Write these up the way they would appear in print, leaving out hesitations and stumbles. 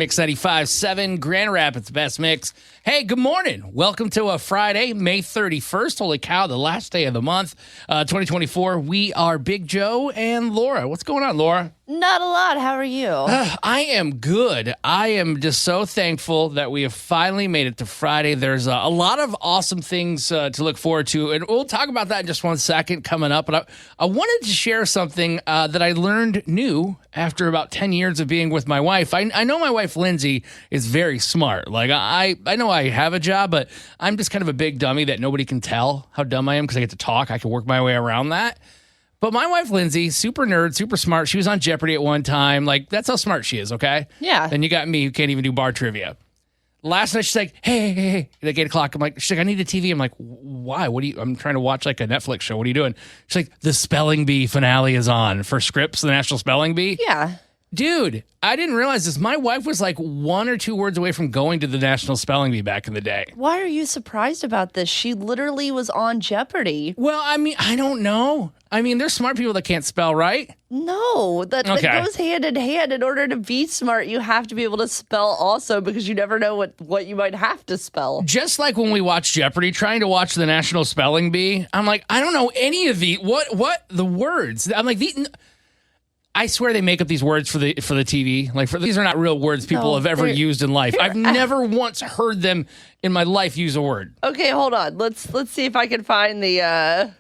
Mix 95.7, Grand Rapids Best Mix. Hey, good morning. Welcome to a Friday, May 31st. Holy cow, the last day of the month, 2024. We are Big Joe and Laura. What's going on, Laura? Not a lot. How are you? I am good. I am just so thankful that we have finally made it to Friday. There's a lot of awesome things to look forward to, and we'll talk about that in just one second coming up. But I wanted to share something that I learned new after about 10 years of being with my wife. I know my wife, Lindsay, is very smart. Like, I know I have a job, but I'm just kind of a big dummy that nobody can tell how dumb I am because I get to talk. I can work my way around that. But my wife, Lindsay, super nerd, super smart. She was on Jeopardy at one time. Like, that's how smart she is, okay? Yeah. Then you got me who can't even do bar trivia. Last night, she's like, hey. At 8 o'clock, I'm like, she's like, I need a TV. I'm like, why? I'm trying to watch like a Netflix show. What are you doing? She's like, the Spelling Bee finale is on for Scripps, the National Spelling Bee. Yeah. Dude, I didn't realize this. My wife was like one or two words away from going to the National Spelling Bee back in the day. Why are you surprised about this? She literally was on Jeopardy. Well, I mean, I don't know. I mean, there's smart people that can't spell, right? No, that goes hand in hand. In order to be smart, you have to be able to spell also because you never know what you might have to spell. Just like when we watch Jeopardy, trying to watch the National Spelling Bee, I'm like, I don't know any of the the words. I'm like, I swear they make up these words for the TV. Like, these are not real words people have ever used in life. I've never once heard them in my life use a word. Okay, hold on. Let's see if I can find the.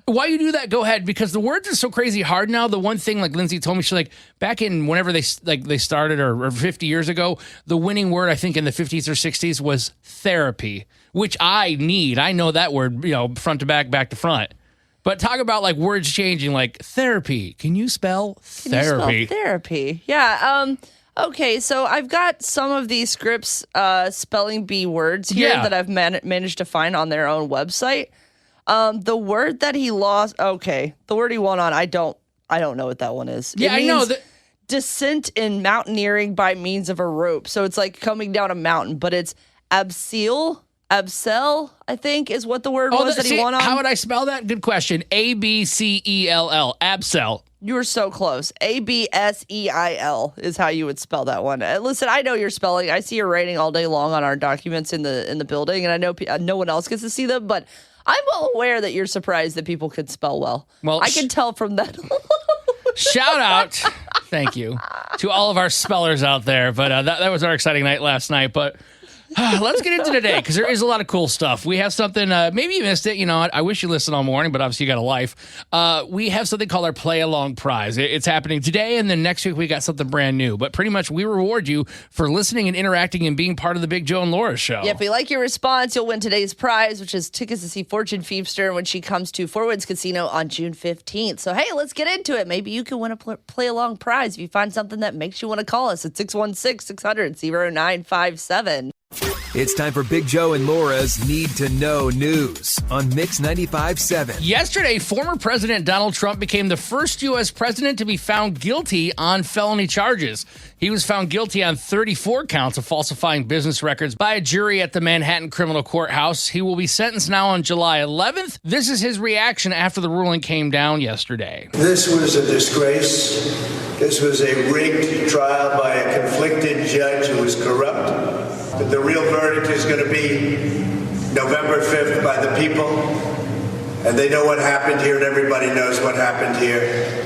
Why you do that? Go ahead, because the words are so crazy hard now. The one thing, like Lindsay told me, she's like, back in whenever they started or 50 years ago, the winning word I think in the 50s or 60s was therapy, which I need. I know that word, front to back to front. But talk about like words changing, like therapy. Can you spell therapy? Therapy. Yeah. Okay, so I've got some of these Scripps spelling bee words here that I've managed to find on their own website. The word that he lost. Okay, the word he won on. I don't know what that one is. Yeah, I know that. Descent in mountaineering by means of a rope. So it's like coming down a mountain, but it's abseil, I think, is what the word was that he won on. How would I spell that? Good question. Abcell. Abseil. You were so close. Abseil is how you would spell that one. Listen, I know your spelling. I see your writing all day long on our documents in the building, and I know no one else gets to see them, but I'm well aware that you're surprised that people could spell well. Well, I can tell from that. Shout out, thank you, to all of our spellers out there. But that was our exciting night last night. But let's get into today, because there is a lot of cool stuff. We have something, maybe you missed it. I wish you listened all morning, but obviously you got a life. We have something called our Play Along Prize. It's happening today, and then next week we got something brand new. But pretty much we reward you for listening and interacting and being part of the Big Joe and Laura show. Yeah, if we like your response, you'll win today's prize, which is tickets to see Fortune Feimster when she comes to Four Winds Casino on June 15th. So, hey, let's get into it. Maybe you can win a Play Along Prize if you find something that makes you want to call us at 616-600-0957. It's time for Big Joe and Laura's Need to Know News on Mix 95.7. Yesterday, former President Donald Trump became the first U.S. president to be found guilty on felony charges. He was found guilty on 34 counts of falsifying business records by a jury at the Manhattan Criminal Courthouse. He will be sentenced now on July 11th. This is his reaction after the ruling came down yesterday. This was a disgrace. This was a rigged trial by a conflicted judge who was corrupt. But the real verdict is going to be November 5th by the people. And they know what happened here, and everybody knows what happened here.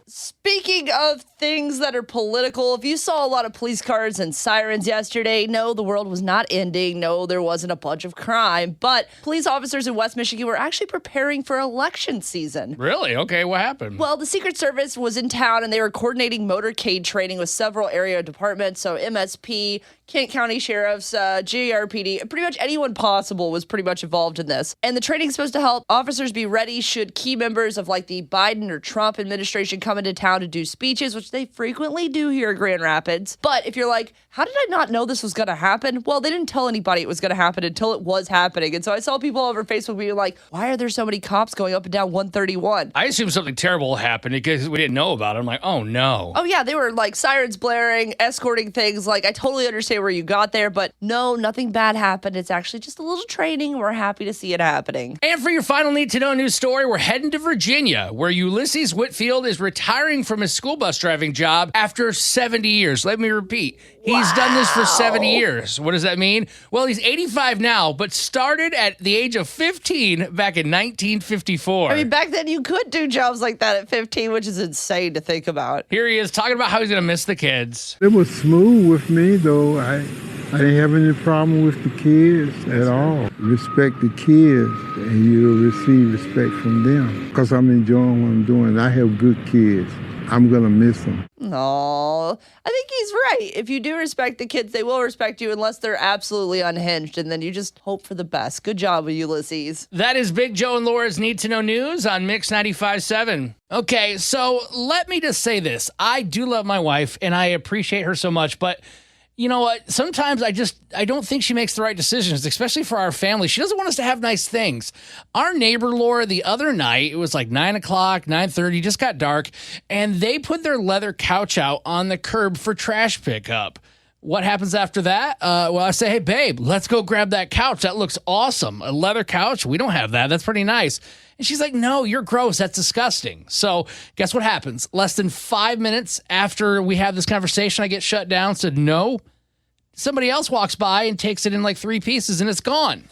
Speaking of things that are political, if you saw a lot of police cars and sirens yesterday, no, the world was not ending. No, there wasn't a bunch of crime. But police officers in West Michigan were actually preparing for election season. Really? Okay, what happened? Well, the Secret Service was in town, and they were coordinating motorcade training with several area departments. So MSP, Kent County Sheriffs, GRPD, pretty much anyone possible was pretty much involved in this. And the training is supposed to help officers be ready should key members of like the Biden or Trump administration come into town to do speeches, which they frequently do here at Grand Rapids. But if you're like, how did I not know this was going to happen? Well, they didn't tell anybody it was going to happen until it was happening. And so I saw people all over Facebook being like, why are there so many cops going up and down 131? I assumed something terrible happened because we didn't know about it. I'm like, oh no. Oh yeah, they were like sirens blaring, escorting things. Like, I totally understand where you got there, but no, nothing bad happened. It's actually just a little training. We're happy to see it happening. And for your final need to know news story, we're heading to Virginia, where Ulysses Whitfield is retiring from from his school bus driving job after 70 years. Let me repeat. He's done this for 70 years. What does that mean? Well, he's 85 now, but started at the age of 15 back in 1954. I mean, back then you could do jobs like that at 15, which is insane to think about. Here he is talking about how he's going to miss the kids. It was smooth with me, though. I didn't have any problem with the kids at all. Respect the kids, and you'll receive respect from them. Because I'm enjoying what I'm doing. I have good kids. I'm going to miss them. No, I think he's right. If you do respect the kids, they will respect you unless they're absolutely unhinged, and then you just hope for the best. Good job, Ulysses. That is Big Joe and Laura's Need to Know News on Mix 95.7. Okay, so let me just say this. I do love my wife, and I appreciate her so much, but you know what? Sometimes I don't think she makes the right decisions, especially for our family. She doesn't want us to have nice things. Our neighbor, Laura, the other night, it was like 9 o'clock, 9:30, just got dark, and they put their leather couch out on the curb for trash pickup. What happens after that? Well, I say, hey, babe, let's go grab that couch. That looks awesome. A leather couch? We don't have that. That's pretty nice. And she's like, no, you're gross. That's disgusting. So guess what happens? Less than 5 minutes after we have this conversation, I get shut down, said no. Somebody else walks by and takes it in like 3 pieces and it's gone.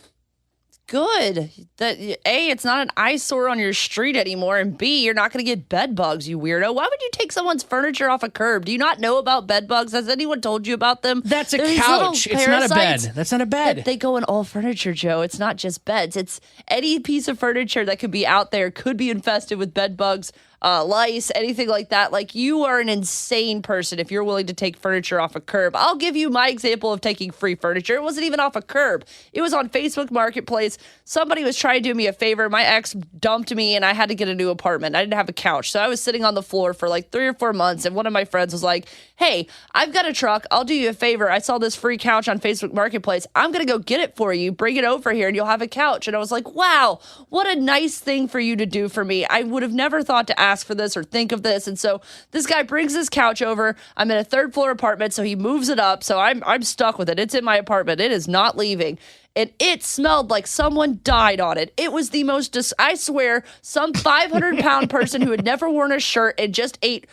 Good. That A, it's not an eyesore on your street anymore, and B, you're not going to get bed bugs, you weirdo. Why would you take someone's furniture off a curb? Do you not know about bed bugs? Has anyone told you about them? That's a They're these couch. little It's not a bed. parasites That's not a bed. They go in all furniture, Joe. It's not just beds. It's any piece of furniture that could be out there could be infested with bed bugs, lice, anything like that. Like, you are an insane person if you're willing to take furniture off a curb. I'll give you my example of taking free furniture. It wasn't even off a curb. It was on Facebook Marketplace. Somebody was trying to do me a favor. My ex dumped me and I had to get a new apartment. I didn't have a couch. So I was sitting on the floor for like 3 or 4 months, and one of my friends was like, hey, I've got a truck. I'll do you a favor. I saw this free couch on Facebook Marketplace. I'm going to go get it for you. Bring it over here and you'll have a couch. And I was like, wow, what a nice thing for you to do for me. I would have never thought to ask for this or think of this. And so this guy brings his couch over. I'm in a 3rd floor apartment, so he moves it up. So I'm stuck with it. It's in my apartment. It is not leaving. And it smelled like someone died on it. It was the most, I swear, some 500-pound person who had never worn a shirt and just ate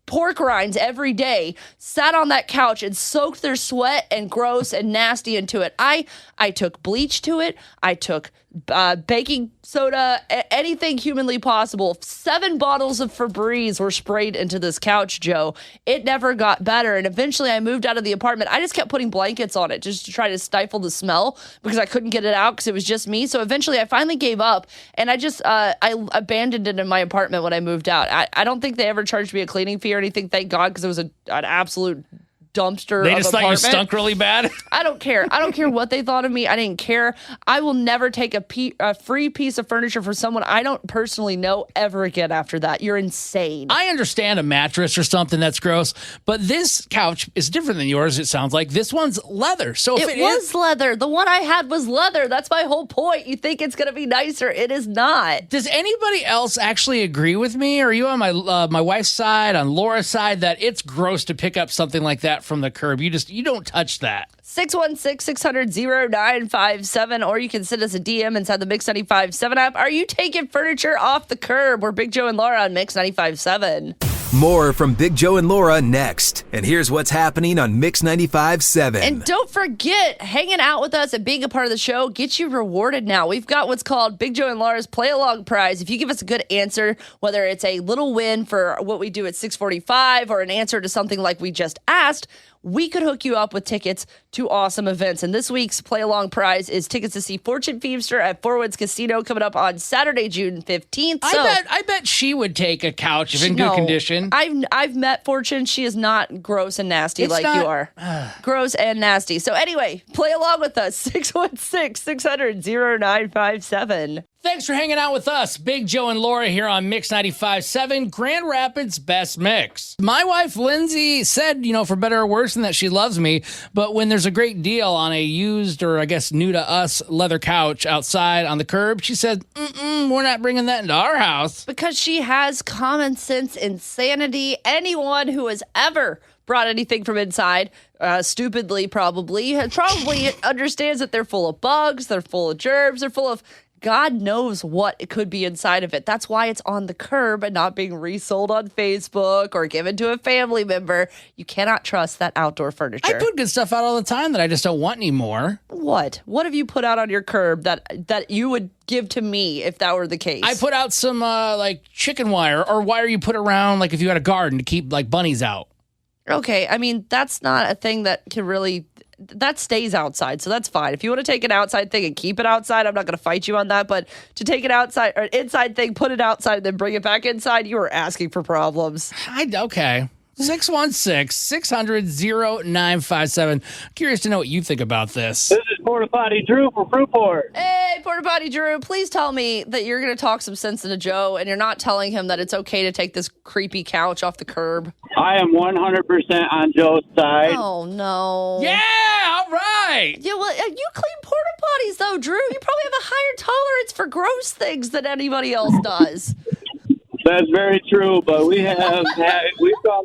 pork rinds every day sat on that couch and soaked their sweat and gross and nasty into it. I took bleach to it. I took baking soda, anything humanly possible. 7 bottles of Febreze were sprayed into this couch, Joe. It never got better. And eventually I moved out of the apartment. I just kept putting blankets on it just to try to stifle the smell because I couldn't get it out because it was just me. So eventually I finally gave up, and I just I abandoned it in my apartment when I moved out. I don't think they ever charged me a cleaning fee or anything, thank God, because it was an absolute dumpster. They of just thought you apartment. stunk really bad. I don't care. I don't care what they thought of me. I didn't care. I will never take a free piece of furniture for someone I don't personally know ever again after that. You're insane. I understand a mattress or something that's gross, but this couch is different than yours, it sounds like. This one's leather. So if it was leather. The one I had was leather. That's my whole point. You think it's going to be nicer. It is not. Does anybody else actually agree with me? Or are you on my wife's side, on Laura's side, that it's gross to pick up something like that from the curb? You don't touch that. 616-600-0957, or you can send us a DM inside the Mix 95.7 app. Are you taking furniture off the curb? We're Big Joe and Laura on Mix 95.7. More from Big Joe and Laura next. And here's what's happening on Mix 95.7. And don't forget, hanging out with us and being a part of the show gets you rewarded now. We've got what's called Big Joe and Laura's Play Along Prize. If you give us a good answer, whether it's a little win for what we do at 645 or an answer to something like we just asked, we could hook you up with tickets to awesome events. And this week's Play Along Prize is tickets to see Fortune Feimster at Four Winds Casino coming up on Saturday, June 15th. So, I bet she would take a couch if in good condition. I've met Fortune. She is not gross and nasty It's like not- you are. Gross and nasty. So anyway, play along with us. 616-600-0957. Thanks for hanging out with us, Big Joe and Laura here on Mix 95.7, Grand Rapids Best Mix. My wife, Lindsay, said, for better or worse, than that she loves me, but when there's a great deal on a used, or I guess new to us, leather couch outside on the curb, she said, we're not bringing that into our house. Because she has common sense, insanity. Anyone who has ever brought anything from inside, stupidly probably understands that they're full of bugs, they're full of germs, they're full of God knows what it could be inside of it. That's why it's on the curb and not being resold on Facebook or given to a family member. You cannot trust that outdoor furniture. I put good stuff out all the time that I just don't want anymore. What? What have you put out on your curb that you would give to me if that were the case? I put out some like chicken wire or wire you put around like if you had a garden to keep like bunnies out. Okay, I mean, that's not a thing that can really, that stays outside, so that's fine. If you want to take an outside thing and keep it outside, I'm not going to fight you on that, but to take an outside or inside thing, put it outside, and then bring it back inside, you are asking for problems. Okay. 616-600-0957. Curious to know what you think about this. This is Porta Potty Drew from Fruitport. Hey, Porta Potty Drew, please tell me that you're going to talk some sense into Joe and you're not telling him that it's okay to take this creepy couch off the curb. I am 100% on Joe's side. Oh, no. Yeah, all right. Yeah, well, you clean porta potties, though, Drew. You probably have a higher tolerance for gross things than anybody else does. That's very true, but we've gone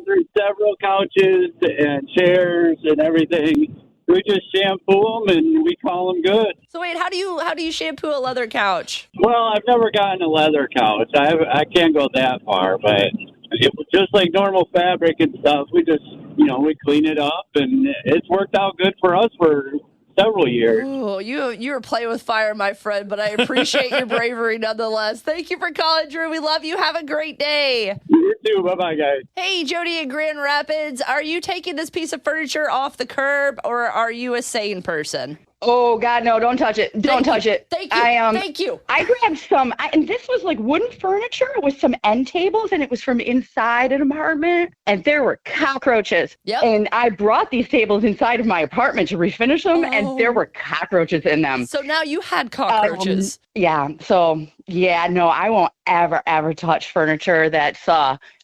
through several couches and chairs and everything. We just shampoo them and we call them good. So wait, how do you shampoo a leather couch? Well, I've never gotten a leather couch. I can't go that far, but it was just like normal fabric and stuff. We just, we clean it up and it's worked out good for us for several years. Ooh, you were playing with fire, my friend, but I appreciate your bravery nonetheless. Thank you for calling, Drew. We love you. Have a great day. You too. Bye-bye, guys. Hey, Jody in Grand Rapids, are you taking this piece of furniture off the curb or are you a sane person? Oh, God, no, don't touch it. Don't touch it. Thank you. Thank you. I grabbed some, and this was like wooden furniture with some end tables, and it was from inside an apartment, and there were cockroaches. Yep. And I brought these tables inside of my apartment to refinish them, and there were cockroaches in them. So now you had cockroaches. Yeah, so, no, I won't ever touch furniture that's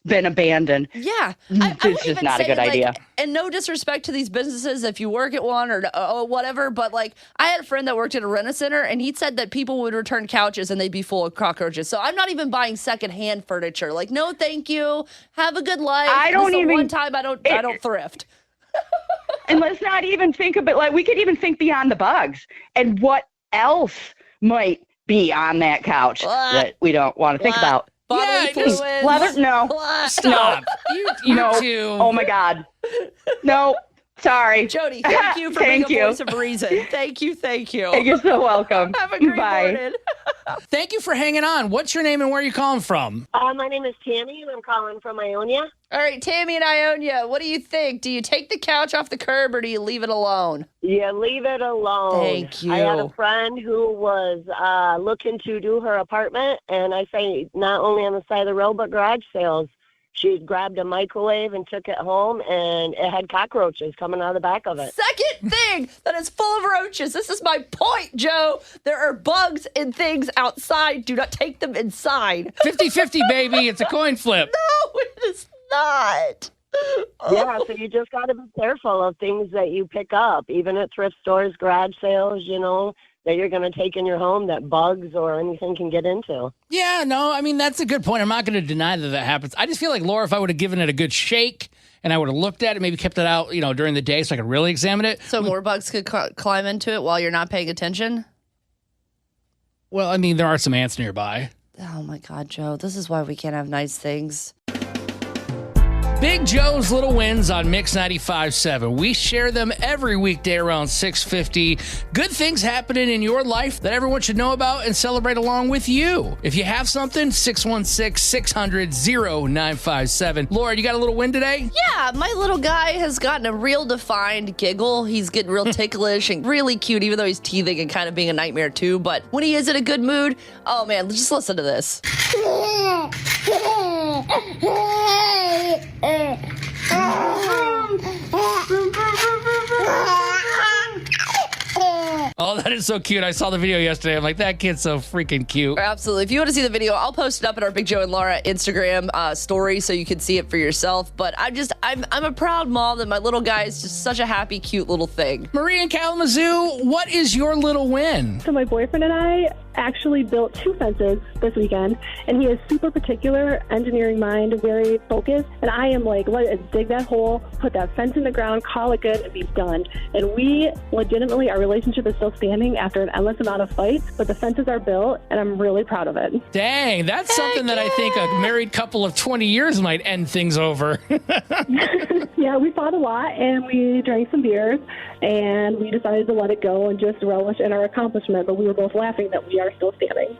been abandoned. Yeah. It's just not a good idea. And no disrespect to these businesses if you work at one or whatever, but like I had a friend that worked at a rent-a-center and he said that people would return couches and they'd be full of cockroaches. So I'm not even buying secondhand furniture. Like, no, thank you. Have a good life. One time I don't thrift. And let's not even think of it like we could even think beyond the bugs and what else might be on that couch that we don't want to think about. Bodily fluids. Leather? No. Stop. You No. two. Oh my God. No. Sorry. Jody, thank you for being a voice of reason. Thank you. You're so welcome. Have a great Bye. morning. Thank you for hanging on. What's your name and where are you calling from? My name is Tammy, and I'm calling from Ionia. All right, Tammy and Ionia, what do you think? Do you take the couch off the curb or do you leave it alone? Yeah, leave it alone. Thank you. I had a friend who was looking to do her apartment, and I say not only on the side of the road, but garage sales. She grabbed a microwave and took it home, and it had cockroaches coming out of the back of it. Second thing that is full of roaches. This is my point, Joe. There are bugs and things outside. Do not take them inside. 50-50, baby. It's a coin flip. No, it is not. Yeah, so you just got to be careful of things that you pick up, even at thrift stores, garage sales, that you're going to take in your home that bugs or anything can get into. Yeah, no, I mean, that's a good point. I'm not going to deny that happens. I just feel like, Laura, if I would have given it a good shake and I would have looked at it, maybe kept it out, during the day so I could really examine it. So more bugs could climb into it while you're not paying attention? Well, I mean, there are some ants nearby. Oh, my God, Joe. This is why we can't have nice things. Big Joe's Little Wins on Mix 95.7. We share them every weekday around 6:50. Good things happening in your life that everyone should know about and celebrate along with you. If you have something, 616-600-0957. Laura, you got a little win today? Yeah, my little guy has gotten a real defined giggle. He's getting real ticklish and really cute, even though he's teething and kind of being a nightmare too. But when he is in a good mood, oh man, just listen to this. Oh, that is so cute. I saw the video yesterday. I'm like, that kid's so freaking cute. Absolutely. If you want to see the video, I'll post it up in our Big Joe and Laura Instagram story so you can see it for yourself. But I'm a proud mom that my little guy is just such a happy, cute little thing. Marie in Kalamazoo, what is your little win? So my boyfriend and I actually built 2 fences this weekend, and he is super particular, engineering mind, very focused, and I am like, let's dig that hole, put that fence in the ground, call it good, and be done. And we legitimately, our relationship is still standing after an endless amount of fights, but the fences are built, and I'm really proud of it. Dang, that's something that I think a married couple of 20 years might end things over. Yeah, we fought a lot, and we drank some beers, and we decided to let it go and just relish in our accomplishment, but we were both laughing that we are still standing.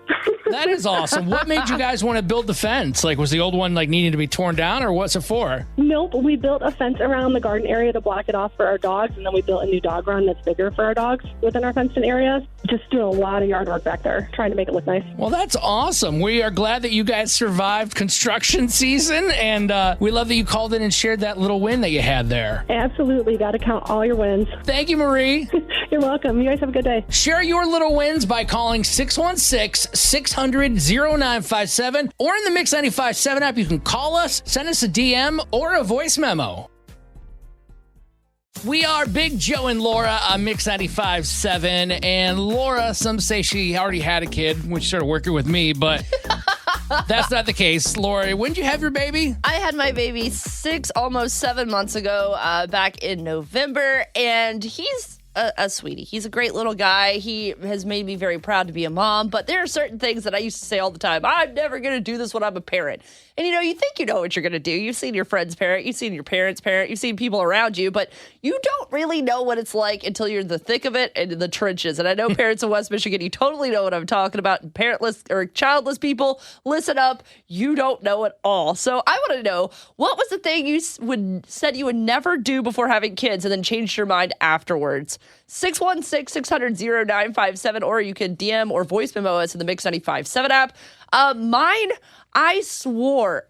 That is awesome. What made you guys want to build the fence? Like, was the old one like needing to be torn down, or what's it for? Nope, we built a fence around the garden area to block it off for our dogs, and then we built a new dog run that's bigger for our dogs within our fenced-in areas. Just doing a lot of yard work back there, trying to make it look nice. Well, that's awesome. We are glad that you guys survived construction season, and we love that you called in and shared that little win that you had there. Absolutely, got to count all your wins. Thank you, Marie. You're welcome. You guys have a good day. Share your little wins by calling 616-600-0957, or in the Mix 95.7 app, you can call us, send us a DM, or a voice memo. We are Big Joe and Laura on Mix 95.7, and Laura, some say she already had a kid when she started working with me, but that's not the case. Laura, when did you have your baby? I had my baby 6, almost 7 months ago, back in November, and he's a sweetie. He's a great little guy. He has made me very proud to be a mom, but there are certain things that I used to say all the time. I'm never going to do this when I'm a parent. And, you think you know what you're going to do. You've seen your friend's parent. You've seen your parents' parent. You've seen people around you, but you don't really know what it's like until you're in the thick of it and in the trenches. And I know parents in West Michigan, you totally know what I'm talking about. Parentless or childless people, listen up. You don't know it all. So I want to know, what was the thing you said you would never do before having kids and then changed your mind afterwards? 616-600-0957, or you can DM or voice memo us in the Mix 95.7 app. Mine, I swore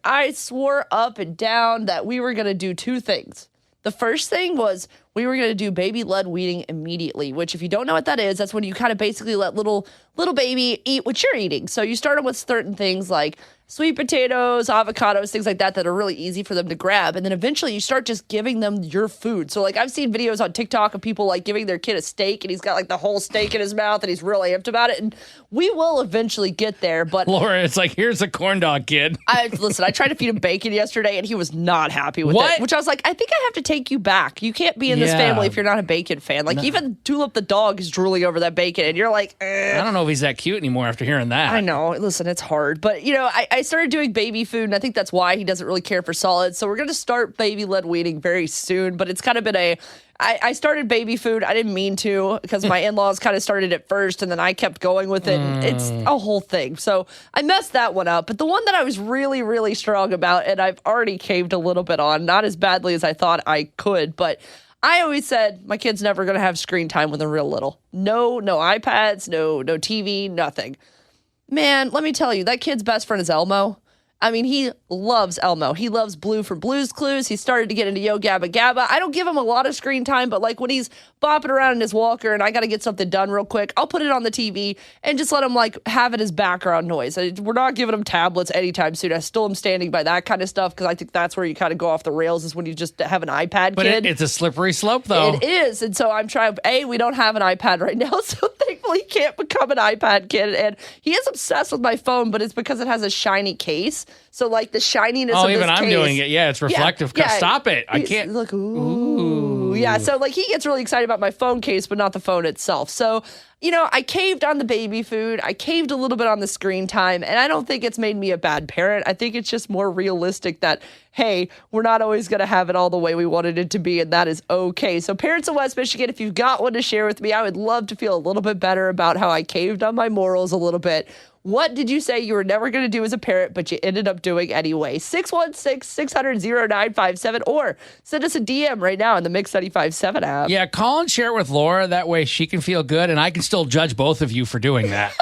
up and down that we were going to do 2 things. The first thing was we were going to do baby-led weaning immediately, which if you don't know what that is, that's when you kind of basically let little baby eat what you're eating. So you start them with certain things like sweet potatoes, avocados, things like that are really easy for them to grab. And then eventually you start just giving them your food. So like I've seen videos on TikTok of people like giving their kid a steak and he's got like the whole steak in his mouth and he's really amped about it. And we will eventually get there. But Laura, it's like, here's a corn dog, kid. Listen, I tried to feed him bacon yesterday and he was not happy with What? it. Which I was like, I think I have to take you back. You can't be in this family if you're not a bacon fan. Like even Tulip the dog is drooling over that bacon and you're like, I don't know if he's that cute anymore after hearing that. I know. Listen, it's hard. But, I started doing baby food, and I think that's why he doesn't really care for solids. So we're going to start baby-led weaning very soon. But it's kind of been I started baby food. I didn't mean to because my in-laws kind of started it first, and then I kept going with it. It's a whole thing. So I messed that one up. But the one that I was really, really strong about, and I've already caved a little bit on, not as badly as I thought I could, but I always said my kid's never going to have screen time when they're real little. No iPads, no TV, nothing. Man, let me tell you, that kid's best friend is Elmo. I mean, he loves Elmo. He loves Blue from Blue's Clues. He started to get into Yo Gabba Gabba. I don't give him a lot of screen time, but like when he's bopping around in his walker and I got to get something done real quick, I'll put it on the TV and just let him like have it as background noise. We're not giving him tablets anytime soon. I still am standing by that kind of stuff because I think that's where you kind of go off the rails is when you just have an iPad But kid. it's a slippery slope, though. It is. And so I'm trying, we don't have an iPad right now, so thankfully he can't become an iPad kid. And he is obsessed with my phone, but it's because it has a shiny case. So like the shininess of even this I'm case, doing it. Yeah, it's reflective. Yeah. Stop it. I can't. Look, ooh. Yeah, so like he gets really excited about my phone case, but not the phone itself. So, I caved on the baby food. I caved a little bit on the screen time, and I don't think it's made me a bad parent. I think it's just more realistic that, hey, we're not always going to have it all the way we wanted it to be, and that is okay. So parents of West Michigan, if you've got one to share with me, I would love to feel a little bit better about how I caved on my morals a little bit. What did you say you were never going to do as a parent, but you ended up doing anyway? 616-600-0957, or send us a DM right now in the Mix 95.7 app. Yeah, call and share it with Laura. That way she can feel good, and I can still judge both of you for doing that.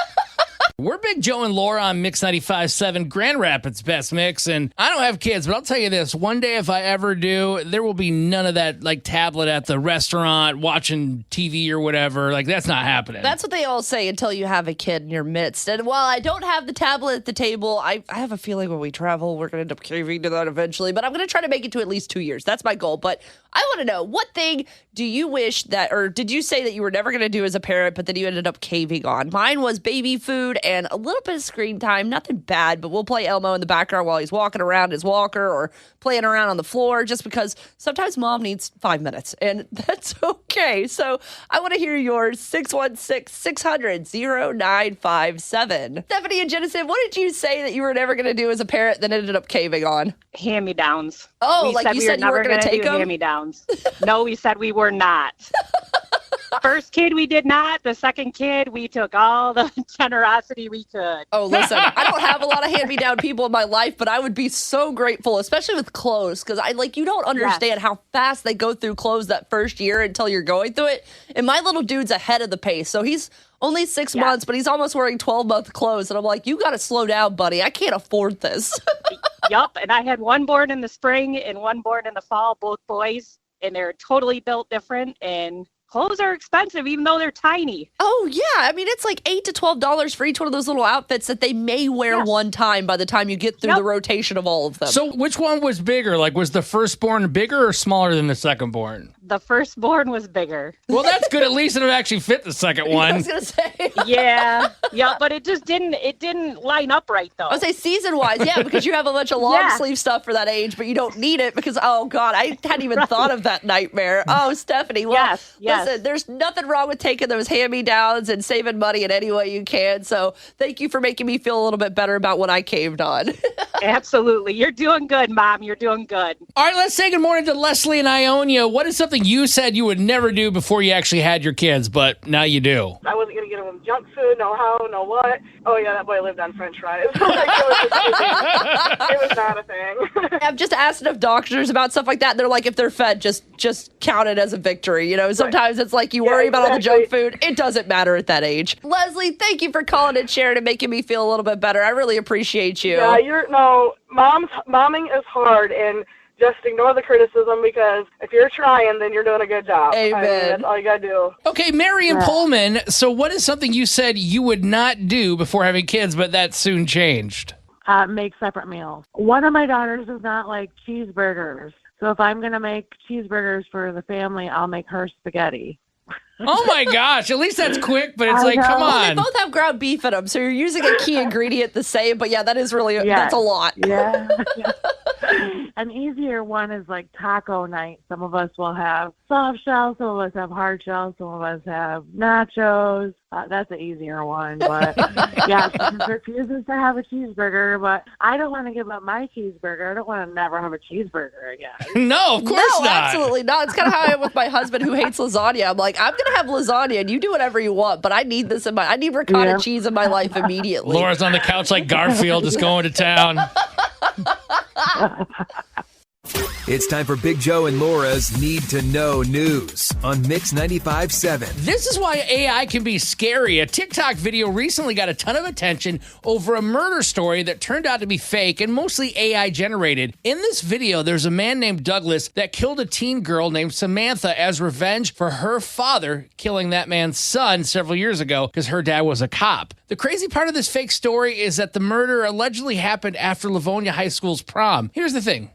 We're Big Joe and Laura on Mix 95.7, Grand Rapids Best Mix. And I don't have kids, but I'll tell you this. One day, if I ever do, there will be none of that like tablet at the restaurant watching TV or whatever. Like, that's not happening. That's what they all say until you have a kid in your midst. And while I don't have the tablet at the table, I have a feeling when we travel, we're going to end up caving to that eventually. But I'm going to try to make it to at least 2 years. That's my goal. But I want to know, what thing do you wish that, or did you say that you were never going to do as a parent, but then you ended up caving on? Mine was baby food and a little bit of screen time. Nothing bad, but we'll play Elmo in the background while he's walking around his walker or playing around on the floor, just because sometimes mom needs 5 minutes, and that's okay. So I want to hear yours. 616-600-0957. Stephanie and Jenison, what did you say that you were never going to do as a parent that ended up caving on? Hand-me-downs. Oh, like you said you were going to take them? Hand-me-downs. No, we said we were not. First kid, we did not. The second kid, we took all the generosity we could. Oh, listen, I don't have a lot of hand-me-down people in my life, but I would be so grateful, especially with clothes, because you don't understand how fast they go through clothes that first year until you're going through it. And my little dude's ahead of the pace, so he's only 6 months, but he's almost wearing 12-month clothes. And I'm like, you got to slow down, buddy. I can't afford this. Yup, and I had one born in the spring and one born in the fall, both boys, and they're totally built different, and clothes are expensive, even though they're tiny. Oh, yeah. I mean, it's like $8 to $12 for each one of those little outfits that they may wear one time by the time you get through the rotation of all of them. So which one was bigger? Like, was the firstborn bigger or smaller than the secondborn? The firstborn was bigger. Well, that's good. At least it'll actually fit the second one. I was going to say. Yeah, but it just didn't line up right, though. I would say season-wise, yeah, because you have a bunch of long sleeve stuff for that age, but you don't need it because, oh, God, I hadn't even thought of that nightmare. Oh, Stephanie, well, listen, there's nothing wrong with taking those hand-me-downs and saving money in any way you can, so thank you for making me feel a little bit better about what I caved on. Absolutely. You're doing good, Mom. You're doing good. All right, let's say good morning to Leslie and Ionia. What is something you said you would never do before you actually had your kids, but now you do? I wasn't going to get them junk food, no how, no what. Oh, yeah, that boy lived on French fries. It was not a thing. I've just asked enough doctors about stuff like that. And they're like, if they're fed, just count it as a victory. You know, sometimes it's like you worry about all the junk food. It doesn't matter at that age. Leslie, thank you for calling and sharing and making me feel a little bit better. I really appreciate you. Yeah, momming is hard, and just ignore the criticism, because if you're trying, then you're doing a good job. Amen. I mean, that's all you got to do. Okay, Marion Pullman, so what is something you said you would not do before having kids, but that soon changed? Make separate meals. One of my daughters does not like cheeseburgers. So if I'm going to make cheeseburgers for the family, I'll make her spaghetti. Oh my gosh, at least that's quick, but it's like, come on. They both have ground beef in them, so you're using a key ingredient the same, but yeah, that is really, that's a lot. Yeah. An easier one is like taco night. Some of us will have soft shells, some of us have hard shells, some of us have nachos. That's an easier one, but yeah, she refuses to have a cheeseburger, but I don't want to give up my cheeseburger. I don't want to never have a cheeseburger again. No, of course not. Absolutely not. It's kind of how I am with my husband who hates lasagna. I'm like, I'm going to have lasagna and you do whatever you want, but I need this I need ricotta cheese in my life immediately. Laura's on the couch like Garfield, just going to town. It's time for Big Joe and Laura's Need to Know News on Mix 95.7. This is why AI can be scary. A TikTok video recently got a ton of attention over a murder story that turned out to be fake and mostly AI generated. In this video, there's a man named Douglas that killed a teen girl named Samantha as revenge for her father killing that man's son several years ago because her dad was a cop. The crazy part of this fake story is that the murder allegedly happened after Livonia High School's prom. Here's the thing.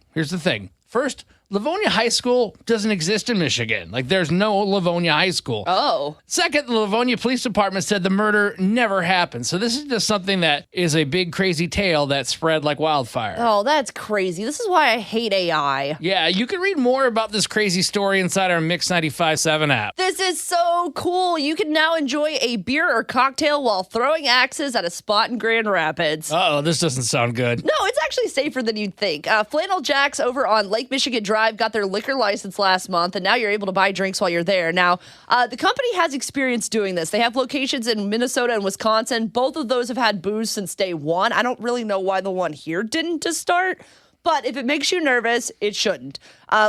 First, Livonia High School doesn't exist in Michigan. Like, there's no Livonia High School. Oh. Second, the Livonia Police Department said the murder never happened. So this is just something that is a big, crazy tale that spread like wildfire. Oh, that's crazy. This is why I hate AI. Yeah, you can read more about this crazy story inside our Mix 95.7 app. This is so cool. You can now enjoy a beer or cocktail while throwing axes at a spot in Grand Rapids. Uh-oh, this doesn't sound good. No, it's actually safer than you'd think. Flannel Jacks over on Lake Michigan Drive got their liquor license last month, and now you're able to buy drinks while you're there. Now, the company has experience doing this. They have locations in Minnesota and Wisconsin. Both of those have had booze since day one. I don't really know why the one here didn't to start, but if it makes you nervous, it shouldn't.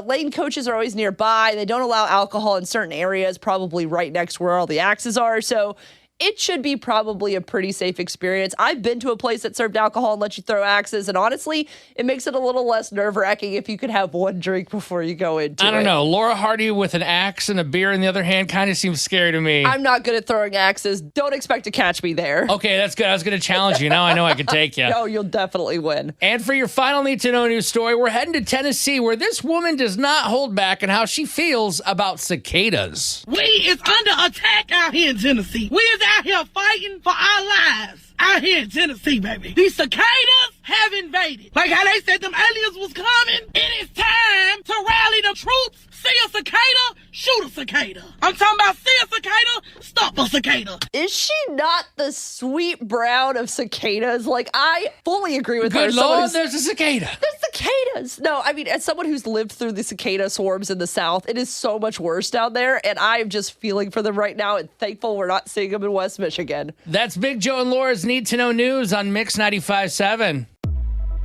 Lane coaches are always nearby. They don't allow alcohol in certain areas, probably right next to where all the axes are. So it should be probably a pretty safe experience. I've been to a place that served alcohol and let you throw axes, and honestly, it makes it a little less nerve-wracking if you could have one drink before you go into it. I don't know. Laura Hardy with an axe and a beer in the other hand kind of seems scary to me. I'm not good at throwing axes. Don't expect to catch me there. Okay, that's good. I was going to challenge you. Now I know I can take you. No, you'll definitely win. And for your final Need to Know news story, we're heading to Tennessee, where this woman does not hold back on how she feels about cicadas. We is under attack out here in Tennessee. We is out here fighting for our lives out here in Tennessee, baby. These cicadas have invaded. Like how they said them aliens was coming. It is time to rally the troops. See a cicada, shoot a cicada. I'm talking about see a cicada, stop a cicada. Is she not the sweet brown of cicadas? Like, I fully agree with her. Good Lord, there's a cicada. There's cicadas. No, I mean, as someone who's lived through the cicada swarms in the South, it is so much worse down there, and I am just feeling for them right now and thankful we're not seeing them in West Michigan. That's Big Joe and Laura's Need to Know News on Mix 95.7.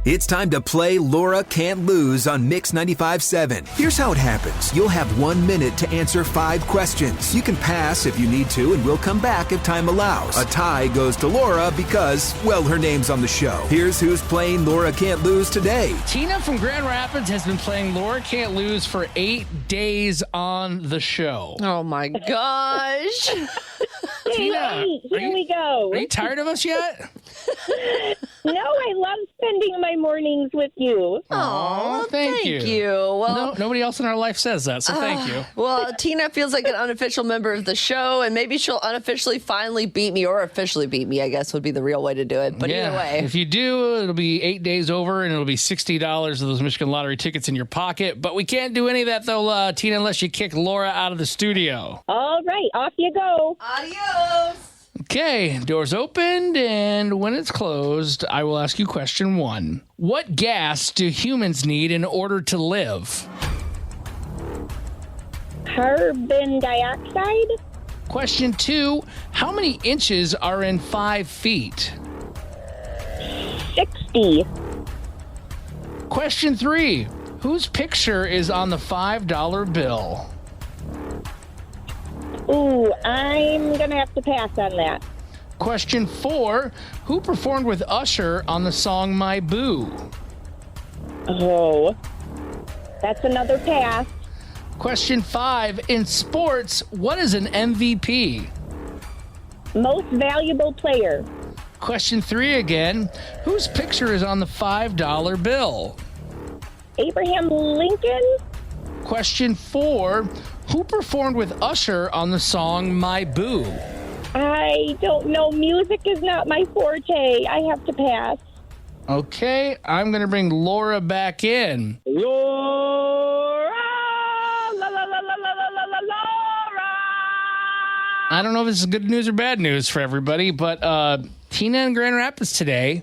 It's time to play Laura Can't Lose on Mix 95.7. Here's how it happens. You'll have 1 minute to answer 5 questions. You can pass if you need to, and we'll come back if time allows. A tie goes to Laura because, well, her name's on the show. Here's who's playing Laura Can't Lose today. Tina from Grand Rapids has been playing Laura Can't Lose for 8 days on the show. Oh, my gosh. Tina, here we go. Are you tired of us yet? No, I love spending my mornings with you. Oh, thank you. Well, nobody else in our life says that, so thank you. Well, Tina feels like an unofficial member of the show, and maybe she'll unofficially finally beat me, or officially beat me, I guess would be the real way to do it. But either way. If you do, it'll be 8 days over, and it'll be $60 of those Michigan Lottery tickets in your pocket. But we can't do any of that, though, Tina, unless you kick Laura out of the studio. All right, off you go. Adios. Okay, doors opened, and when it's closed, I will ask you question 1. What gas do humans need in order to live? Carbon dioxide. Question 2, how many inches are in 5 feet? 60. Question 3, whose picture is on the $5 bill? Ooh, I'm going to have to pass on that. Question 4, who performed with Usher on the song My Boo? Oh, that's another pass. Question 5, in sports, what is an MVP? Most valuable player. Question 3 again, whose picture is on the $5 bill? Abraham Lincoln. Question 4, who performed with Usher on the song My Boo? I don't know. Music is not my forte. I have to pass. Okay, I'm going to bring Laura back in. Laura! La, la, la, la, la, la, la, Laura! I don't know if this is good news or bad news for everybody, but Tina in Grand Rapids today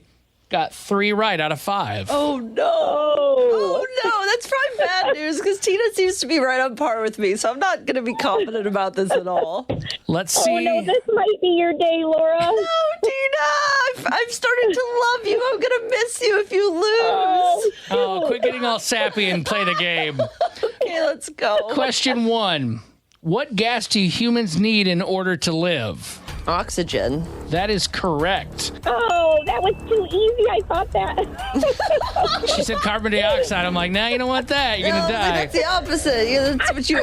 got 3 right out of 5. Oh, no. Oh, no. That's probably bad news because Tina seems to be right on par with me, so I'm not going to be confident about this at all. Let's see. Oh, no, this might be your day, Laura. No, Tina. I'm starting to love you. I'm going to miss you if you lose. Oh, quit getting all sappy and play the game. Okay, let's go. Question 1. What gas do humans need in order to live? Oxygen. That is correct. Oh, that was too easy. I thought that. She said carbon dioxide. I'm like, nah, you don't want that. You're going to die. That's the opposite. Yeah, that's what you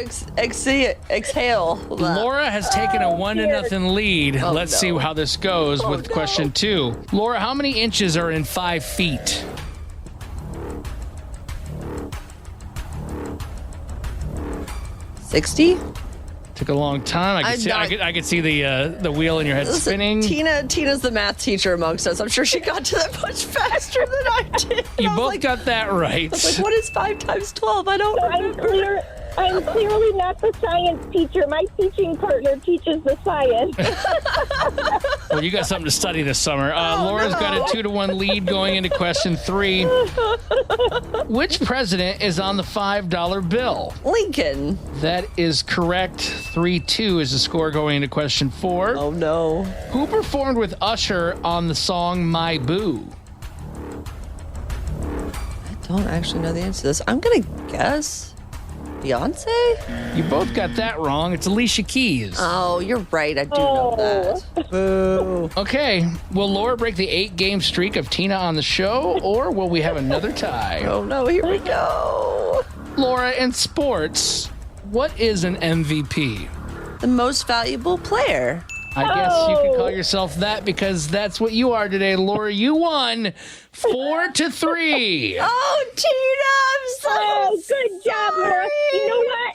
exhale. Laura has taken a 1-0 lead. Let's see how this goes with question 2. Laura, how many inches are in 5 feet? $60. Took a long time. I could see the wheel in your head spinning. Tina's the math teacher amongst us. I'm sure she got to that much faster than I did. You both got that right. I was like, what is 5 times 12? I don't remember. I'm clearly not the science teacher. My teaching partner teaches the science. Well, you got something to study this summer. Laura's got a 2-1 lead going into question 3. Which president is on the $5 bill? Lincoln. That is correct. 3-2 is the score going into question 4. Oh, no. Who performed with Usher on the song My Boo? I don't actually know the answer to this. I'm going to guess Beyonce? You both got that wrong. It's Alicia Keys. Oh, you're right. I do know that. Boo. Okay. Will Laura break the 8-game streak of Tina on the show, or will we have another tie? Oh, no. Here we go. Laura, in sports, what is an MVP? The most valuable player. I guess you could call yourself that because that's what you are today, Laura. You won 4-3. Oh, Tina, I'm so good job, Laura. You know what?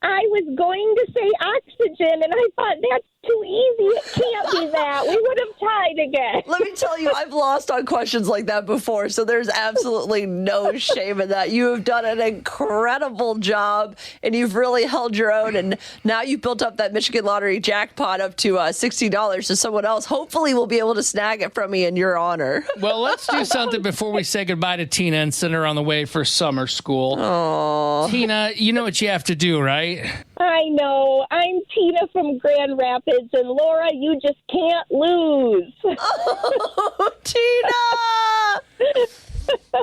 I was going to say oxygen, and I thought that's too easy. It can't be that. We would have tied again. Let me tell you, I've lost on questions like that before, so there's absolutely no shame in that. You have done an incredible job, and you've really held your own, and now you've built up that Michigan Lottery jackpot up to $60, so someone else hopefully will be able to snag it from me in your honor. Well, let's do something before we say goodbye to Tina and send her on the way for summer school. Aww. Tina, you know what you have to do, right? I know. I'm Tina from Grand Rapids, and Laura, you just can't lose. Oh, Tina!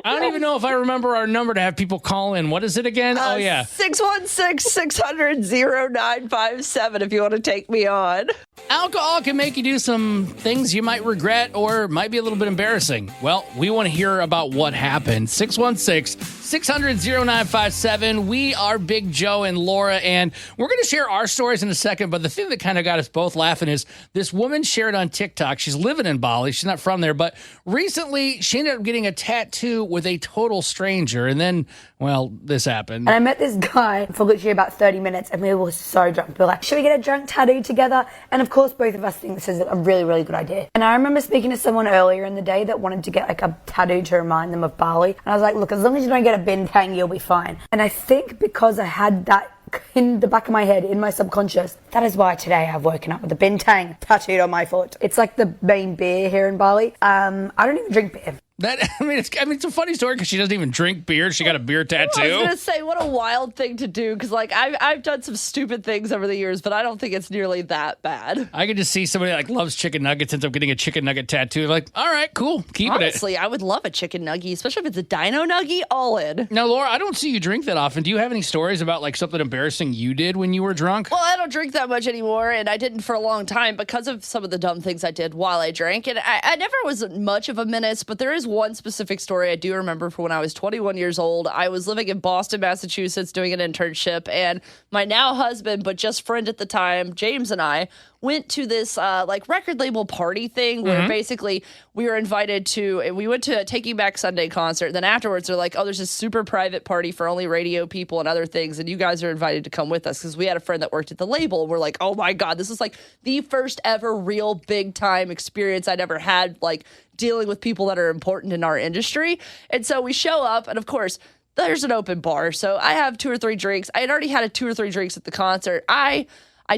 I don't even know if I remember our number to have people call in. What is it again? Oh, yeah. 616-600-0957 if you want to take me on. Alcohol can make you do some things you might regret or might be a little bit embarrassing. Well, we want to hear about what happened. 616-600-0957. We are Big Joe and Laura, and we're going to share our stories in a second, but the thing that kind of got us both laughing is this woman shared on TikTok. She's living in Bali. She's not from there, but recently she ended up getting a tattoo with a total stranger, and then, well, this happened. And I met this guy for literally about 30 minutes, and we were so drunk. We were like, should we get a drunk tattoo together? And of course, both of us think this is a really, really good idea. And I remember speaking to someone earlier in the day that wanted to get like a tattoo to remind them of Bali. And I was like, look, as long as you don't get a bintang, you'll be fine. And I think because I had that in the back of my head, in my subconscious, that is why today I've woken up with a bintang tattooed on my foot. It's like the main beer here in Bali. I don't even drink beer. It's a funny story because she doesn't even drink beer. She got a beer tattoo. I was going to say, what a wild thing to do, because like I've done some stupid things over the years, but I don't think it's nearly that bad. I could just see somebody like loves chicken nuggets, ends up getting a chicken nugget tattoo. Like, all right, cool, keeping it. Honestly, I would love a chicken nugget, especially if it's a dino nugget, all in. Now, Laura, I don't see you drink that often. Do you have any stories about like something embarrassing you did when you were drunk? Well, I don't drink that much anymore, and I didn't for a long time because of some of the dumb things I did while I drank. And I never was much of a menace, but there is one specific story I do remember from when I was 21 years old. I was living in Boston, Massachusetts, doing an internship, and my now husband, but just friend at the time, James, and I went to this like record label party thing where basically we were invited to, and we went to a Taking Back Sunday concert. Then afterwards they're like, oh, there's this super private party for only radio people and other things, and you guys are invited to come with us, because we had a friend that worked at the label. And we're like, oh my God, this is like the first ever real big time experience I'd ever had, like dealing with people that are important in our industry. And so we show up, and of course there's an open bar, so I have 2 or 3 drinks. I had already had 2 or 3 drinks at the concert. I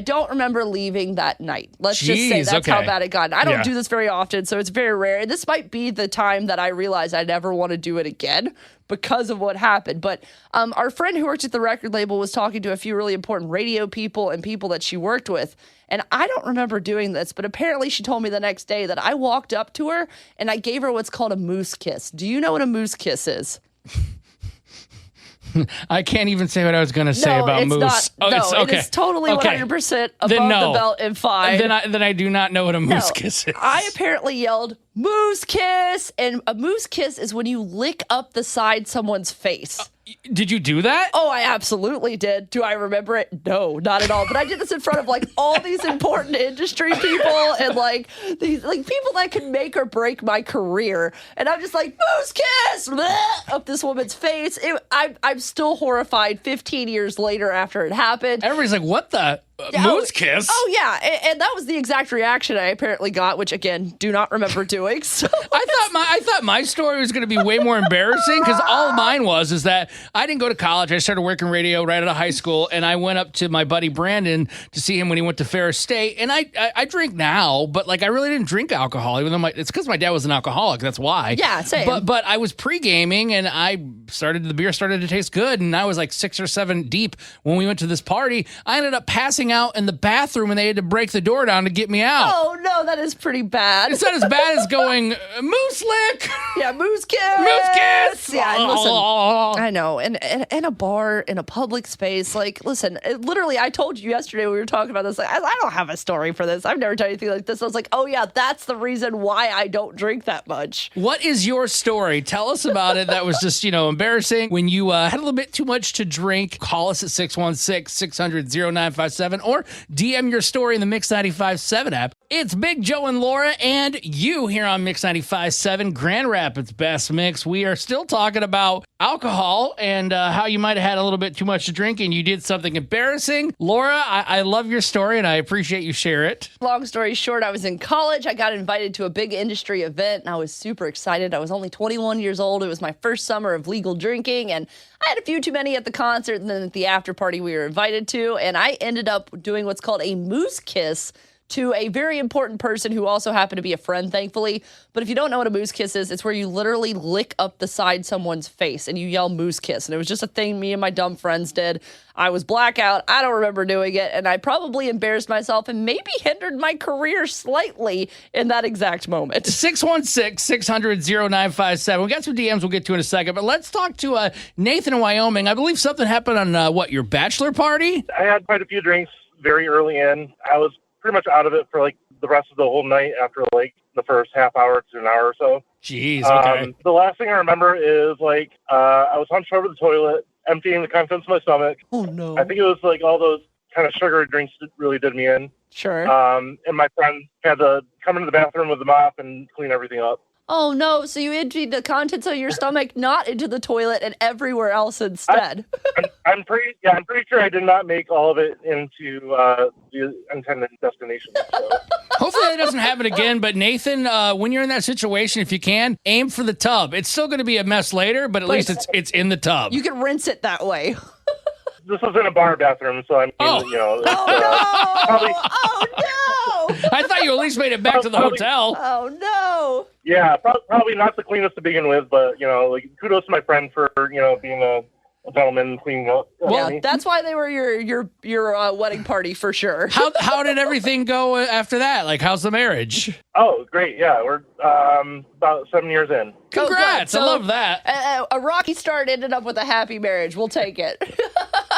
don't remember leaving that night. Let's just say that's how bad it got. I don't do this very often, so it's very rare. And this might be the time that I realized I never want to do it again because of what happened. But our friend who worked at the record label was talking to a few really important radio people and people that she worked with. And I don't remember doing this, but apparently she told me the next day that I walked up to her and I gave her what's called a moose kiss. Do you know what a moose kiss is? I can't even say what I was going to say about moose. It is totally 100% above the belt and fine. Then I do not know what a moose kiss is. I apparently yelled, moose kiss! And a moose kiss is when you lick up the side someone's face. Did you do that? Oh, I absolutely did. Do I remember it? No, not at all. But I did this in front of like all these important industry people and like these like people that could make or break my career. And I'm just like, moose kiss up this woman's face. I'm still horrified 15 years later after it happened. Everybody's like, what the? Moose kiss? Oh, yeah. And that was the exact reaction I apparently got, which, again, do not remember doing. So I thought my story was going to be way more embarrassing, because all of mine is that I didn't go to college. I started working radio right out of high school, and I went up to my buddy Brandon to see him when he went to Ferris State. And I drink now, but like I really didn't drink alcohol, even though it's because my dad was an alcoholic. That's why. Yeah, same. But I was pre-gaming, and the beer started to taste good, and I was like 6 or 7 deep when we went to this party. I ended up passing out in the bathroom and they had to break the door down to get me out. Oh, no, that is pretty bad. It's not as bad as going, moose lick. Yeah, moose kiss. Moose kiss. Yeah, and listen, I know. And in a bar, in a public space, like, listen, literally, I told you yesterday when we were talking about this, like, I don't have a story for this. I've never done anything like this. I was like, oh, yeah, that's the reason why I don't drink that much. What is your story? Tell us about it. That was just, embarrassing. When you had a little bit too much to drink, call us at 616-600-0957 or DM your story in the Mix 95.7 app. It's Big Joe and Laura and you here on Mix 95.7, Grand Rapids Best Mix. We are still talking about alcohol and how you might have had a little bit too much to drink and you did something embarrassing. Laura, I love your story and I appreciate you share it. Long story short, I was in college. I got invited to a big industry event and I was super excited. I was only 21 years old. It was my first summer of legal drinking and I had a few too many at the concert and then at the after party we were invited to. And I ended up doing what's called a moose kiss to a very important person who also happened to be a friend, thankfully. But if you don't know what a moose kiss is, it's where you literally lick up the side someone's face and you yell moose kiss. And it was just a thing me and my dumb friends did. I was blackout. I don't remember doing it. And I probably embarrassed myself and maybe hindered my career slightly in that exact moment. 616-600-0957. We got some DMs we'll get to in a second. But let's talk to Nathan in Wyoming. I believe something happened on, your bachelor party? I had quite a few drinks very early in. I was pretty much out of it for like the rest of the whole night after like the first half hour to an hour or so. Jeez, okay. The last thing I remember is like I was hunched over the toilet, emptying the contents of my stomach. Oh no! I think it was like all those kind of sugary drinks that really did me in. Sure. And my friend had to come into the bathroom with the mop and clean everything up. Oh no! So you emptied the contents of your stomach not into the toilet and everywhere else instead. I'm pretty sure I did not make all of it into the intended destination. So. Hopefully that doesn't happen again. But Nathan, when you're in that situation, if you can, aim for the tub. It's still going to be a mess later, but at least it's in the tub. You can rinse it that way. This was in a bar bathroom, so I mean, Oh no! Probably. Oh no! I thought you at least made it back to the hotel. Oh no! Yeah, probably not the cleanest to begin with, but like kudos to my friend for being a gentleman cleaning up. Well, that's why they were your wedding party for sure. How did everything go after that? Like, how's the marriage? Oh, great! Yeah, we're about 7 years in. Congrats! Oh, I love that. A rocky start ended up with a happy marriage. We'll take it.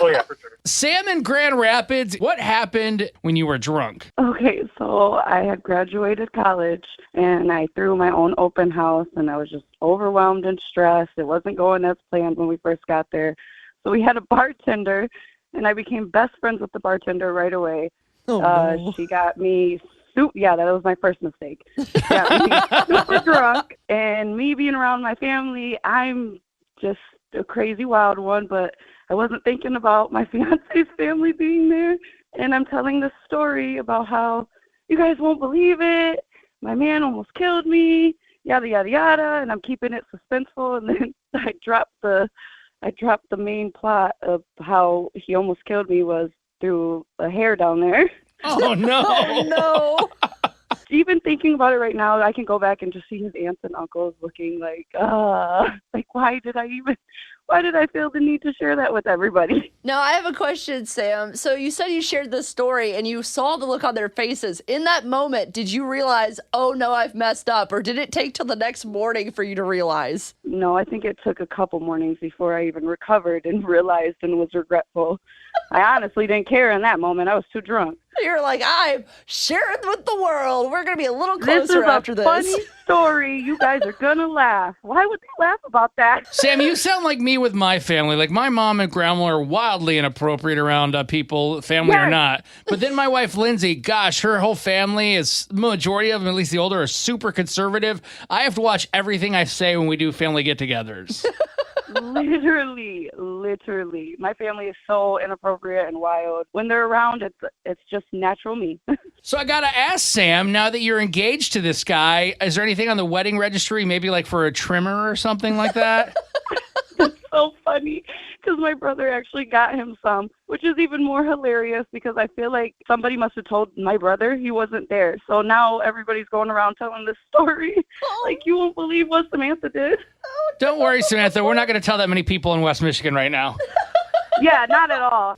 Oh yeah, for sure. Sam in Grand Rapids, what happened when you were drunk? Okay, so I had graduated college and I threw my own open house and I was just overwhelmed and stressed. It wasn't going as planned when we first got there. So we had a bartender and I became best friends with the bartender right away. Oh, no. She got me that was my first mistake. Got me super drunk and me being around my family, I'm just a crazy wild one, but I wasn't thinking about my fiance's family being there. And I'm telling this story about how you guys won't believe it. My man almost killed me, yada, yada, yada. And I'm keeping it suspenseful. And then I dropped the main plot of how he almost killed me was through a hair down there. Oh, no. Oh, no. Even thinking about it right now, I can go back and just see his aunts and uncles looking like why did I feel the need to share that with everybody? Now, I have a question, Sam. So you said you shared this story and you saw the look on their faces. In that moment, did you realize, oh, no, I've messed up? Or did it take till the next morning for you to realize? No, I think it took a couple mornings before I even recovered and realized and was regretful. I honestly didn't care in that moment. I was too drunk. You're like, I'm sharing with the world. We're going to be a little closer after this. This is a funny story. You guys are going to laugh. Why would they laugh about that? Sam, you sound like me with my family. Like, my mom and grandma are wildly inappropriate around people, family or not. But then my wife, Lindsay, gosh, her whole family is, the majority of them, at least the older, are super conservative. I have to watch everything I say when we do family get-togethers. Literally. My family is so inappropriate and wild. When they're around, it's just natural me. So I got to ask, Sam, now that you're engaged to this guy, is there anything on the wedding registry, maybe like for a trimmer or something like that? That's so funny because my brother actually got him some, which is even more hilarious because I feel like somebody must have told my brother he wasn't there. So now everybody's going around telling this story. Like, you won't believe what Samantha did. Don't worry, Samantha. We're not going to tell that many people in West Michigan right now. Yeah, not at all.